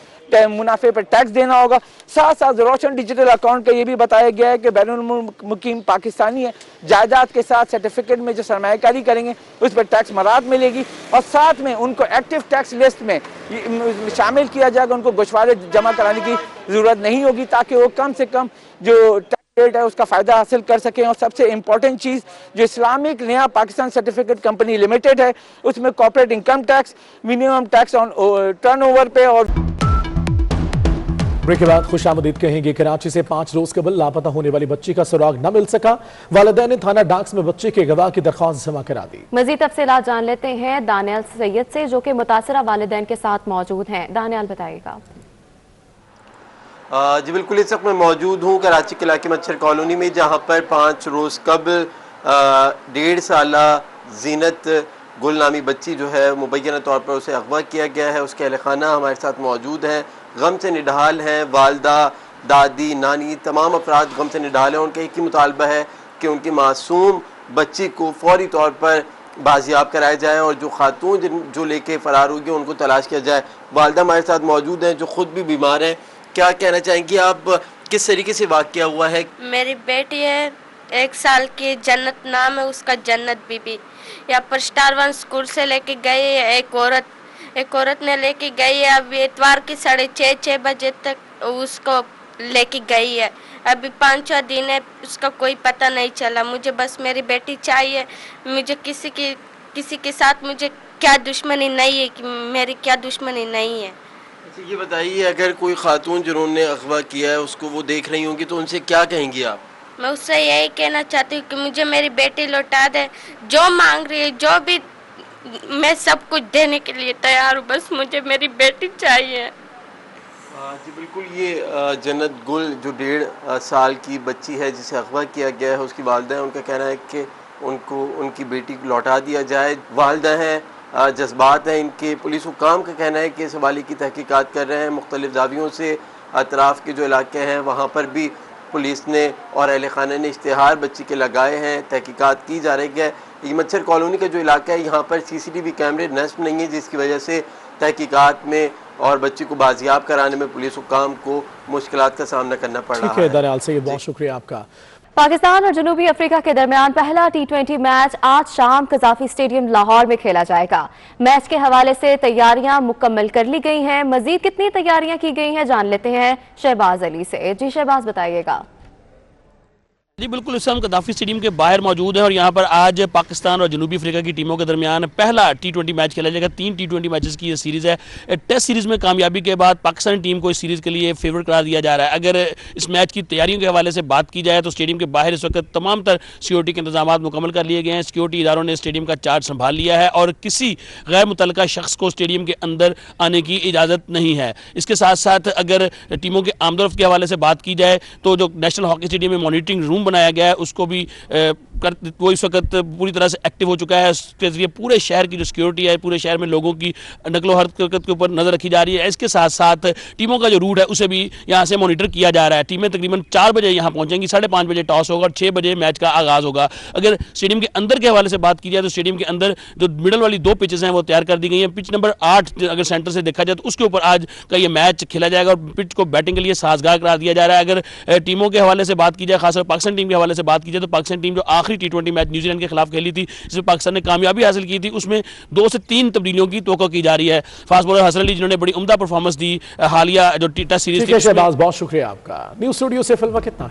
मुनाफे पर टैक्स देना होगा। साथ साथ रोशन डिजिटल अकाउंट का ये भी बताया गया है कि बैनुल मुकीम पाकिस्तानी है जायदाद के साथ सर्टिफिकेट में जो सरमायाकारी करेंगे उस पर टैक्स मराद मिलेगी और साथ में उनको एक्टिव टैक्स लिस्ट में शामिल किया जाएगा। उनको गोशवारे जमा कराने की जरूरत नहीं होगी ताकि वो कम से कम जो रेट है उसका फायदा हासिल कर सकें। और सबसे इंपॉर्टेंट चीज जो इस्लामिक नया पाकिस्तान सर्टिफिकेट कंपनी लिमिटेड है उसमें corporate income tax, minimum tax on turnover पे। और ब्रेक के बाद खुशामदीद कहेंगे। कराची से 5 रोज कबल लापता होने वाली बच्ची का सुराग न मिल सका, वालिदैन ने थाना डाक्स में बच्चे के गवाह की दरख्वास्त जमा करा दी। मजीद तफसीलात जान लेते हैं दानियाल सैयद से जो कि मुतासरा वालिदैन के साथ मौजूद हैं। दानियाल बताइएगा। जी बिल्कुल, इस वक्त मैं मौजूद हूँ कराची के इलाके मच्छर कॉलोनी में, जहाँ पर 5 रोज कबल 1.5 साला जीनत गुल नामी बच्ची जो है मुबैना तौर पर उसे अगवा किया गया है। उसके अहल खाना हमारे साथ मौजूद हैं, गम से निढाल हैं। वालदा, दादी, नानी, तमाम अफराद गम से निढाल हैं। उनका एक ही मुतालबा है कि उनकी मासूम बच्ची को फौरी तौर पर बाजियाब कराया जाए और जो खातून जो लेके फरार होगी उनको तलाश किया जाए। वालिदा हमारे साथ मौजूद हैं जो खुद भी बीमार हैं। क्या कहना चाहेंगी आप, किस तरीके से वाक़या हुआ है? मेरी बेटी है 1 साल की, जन्नत नाम है उसका, जन्नत बीबी। यहाँ पर स्टार 1 स्कूल से लेके गई है एक औरत ने लेके गई है। अब इतवार की 6:30 बजे तक उसको लेके गई है। अभी 5-6 दिन है, उसका कोई पता नहीं चला। मुझे बस मेरी बेटी चाहिए। मुझे किसी के साथ मुझे क्या दुश्मनी नहीं है, कि मेरी क्या दुश्मनी नहीं है। अच्छा ये बताइए, अगर कोई खातून जिन्होंने अगवा किया है उसको वो देख रही होंगी तो उनसे क्या कहेंगी आप? मैं उससे यही कहना चाहती हूँ कि मुझे मेरी बेटी लौटा दे। जो मांग रही है, जो भी, मैं सब कुछ देने के लिए तैयार हूँ, बस मुझे मेरी बेटी चाहिए। जी बिल्कुल, ये जन्नत गुल जो 1.5 साल की बच्ची है जिसे अगवा किया गया है, उसकी वालिदा है, उनका कहना है कि उनको उनकी बेटी को लौटा दिया जाए। वालिदा हैं, जज्बात हैं इनके। पुलिस हुकाम का कहना है कि इस हवाले की तहकीकात कर रहे हैं। मुख्तलिफ जावियों से अतराफ़ के जो इलाके हैं वहाँ पर भी पुलिस ने और अहल खाना ने इश्तिहार बच्ची के लगाए हैं, तहकीकात की जा रही है। ये मच्छर कॉलोनी का जो इलाका है यहाँ पर CCTV कैमरे नस्ब नहीं है, जिसकी वजह से तहकीकात में और बच्ची को बाजियाब कराने में पुलिस हुकाम को मुश्किलात का सामना करना पड़ रहा है। ठीक है दनियाल सैयद, बहुत शुक्रिया आपका। पाकिस्तान और जनूबी अफ्रीका के दरमियान पहला T20 मैच आज शाम कज़ाफी स्टेडियम लाहौर में खेला जाएगा। मैच के हवाले से तैयारियां मुकम्मल कर ली गई हैं। मजीद कितनी तैयारियां की गई हैं जान लेते हैं शहबाज अली से। जी शहबाज, बताइएगा। जी बिल्कुल, इस समय कदाफी स्टेडियम के बाहर मौजूद हैं और यहाँ पर आज पाकिस्तान और जनूबी अफ्रीका की टीमों के दरमियान पहला T20 मैच खेला जाएगा। 3 T20 मैचेस की ये सीरीज़ है। टेस्ट सीरीज़ में कामयाबी के बाद पाकिस्तानी टीम को इस सीरीज़ के लिए फेवरेट करार दिया जा रहा है। अगर इस मैच की तैयारियों के हवाले से बात की जाए तो स्टेडियम के बाहर इस वक्त तमाम तर सिक्योरिटी के इंतजाम मुकम्मल कर लिए गए हैं। सिक्योरिटी इदारों ने स्टेडियम का चार्ज संभाल लिया है और किसी गैर मुतल्लका शख्स को स्टेडियम के अंदर आने की इजाज़त नहीं है। इसके साथ साथ अगर टीमों के आमदरफ्त के हवाले से बात की जाए तो जो नेशनल हॉकी स्टेडियम में मॉनिटरिंग रूम बनाया गया है उसको भी वो इस वक्त पूरी तरह से एक्टिव हो चुका है। इसके जरिए पूरे शहर की जो सिक्योरिटी है, पूरे शहर में लोगों की नकलो हरकत के ऊपर नज़र रखी जा रही है। इसके साथ साथ टीमों का जो रूट है उसे भी यहाँ से मॉनिटर किया जा रहा है। टीमें तकरीबन 4 बजे यहाँ पहुँचेंगी, 5:30 बजे टॉस होगा और 6 बजे मैच का आगाज़ होगा। अगर स्टेडियम के अंदर के हवाले से बात की जाए तो स्टेडियम के अंदर जो मिडल वाली 2 पिचेस हैं वो तैयार कर दी गई हैं। पिच नंबर 8 अगर सेंटर से देखा जाए तो उसके ऊपर आज का ये मैच खेला जाएगा और पिच को बैटिंग के लिए साजगार करार दिया जा रहा है। अगर टीमों के हवाले से बात की जाए, खासकर पाकिस्तान टीम के हवाले से बात की जाए तो पाकिस्तान टीम जो आखिरी T20 मैच न्यूजीलैंड के खिलाफ खेली थी जिसमें पाकिस्तान ने कामयाबी हासिल की थी, उसमें 2 से 3 तब्दीलियों की तवक्को की जा रही है। फास्ट बॉलर हसन अली जिन्होंने बड़ी उम्दा परफॉर्मेंस दी हालिया जो टेस्ट सीरीज बहुत शुक्रिया आपका। न्यूज़ स्टूडियो से फिल्म कितना है।